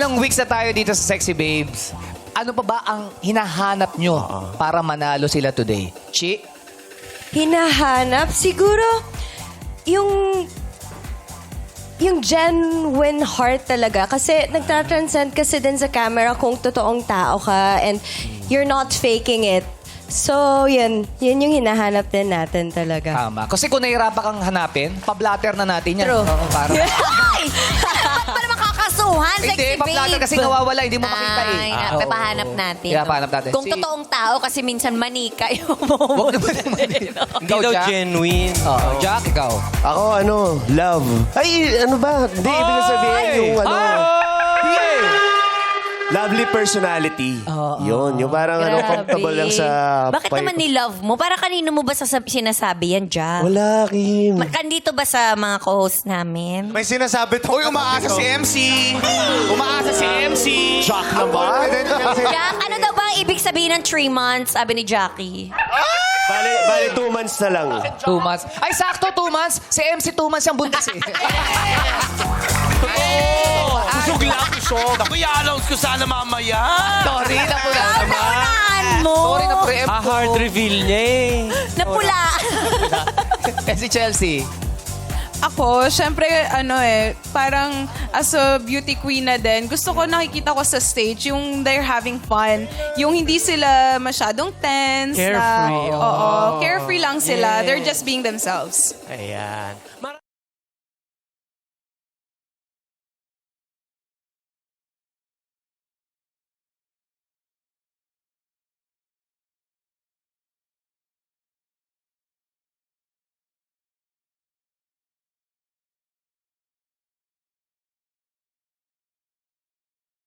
ilang weeks na tayo dito sa Sexy Babes. Ano pa ba ang hinahanap nyo para manalo sila today? Chi? Hinahanap? Siguro, yung genuine heart talaga. Kasi nagtatranscend kasi din sa camera kung totoong tao ka and you're not faking it. So, yun yung hinahanap din natin talaga. Tama. Kasi kung nahihirapan kang hanapin, pa-blatter na natin yan. True. Oo, para... Ay! Para makakasuhan, Hindi, sexy pa-blatter babe. kasi nawawala, hindi mo makita eh. Ay, Oo. papahanap natin. Yeah, pahanap natin. Kung totoong tao, kasi minsan manika yung Huwag naman naman. Hindi daw genuine. Oo, Jack, ikaw. Ako, love. Ay, ano ba? Hindi, ibig sabihin yung lovely personality. Yun, yung parang comfortable lang sa... Bakit naman ni-love mo? Para kanino mo ba sinasabi yan, Jack? Wala, Kim. Kandito ba sa mga co-host namin? May sinasabi to. Uy, umaasa si MC. Umaasa si MC. Shock naman. Jack, ano daw ba ang ibig sabihin ng 3 months, sabi ni Jackie? Bale, 2 months na lang. 2 months. Ay, sakto, 2 months. Si MC 2 months yung buntis eh. Kusog lang, kusog. Ako i-announce ko sana mamaya. Sorry, napula naman. Naunahan mo! Sorry na pre-empt ko. Hard reveal niya eh. Napula! Eh, si Chelsea. Ako, syempre, parang as a beauty queen na din, gusto ko nakikita ko sa stage yung they're having fun. Yung hindi sila masyadong tense. Carefree. Oo, carefree lang sila. Yes. They're just being themselves. Ayan.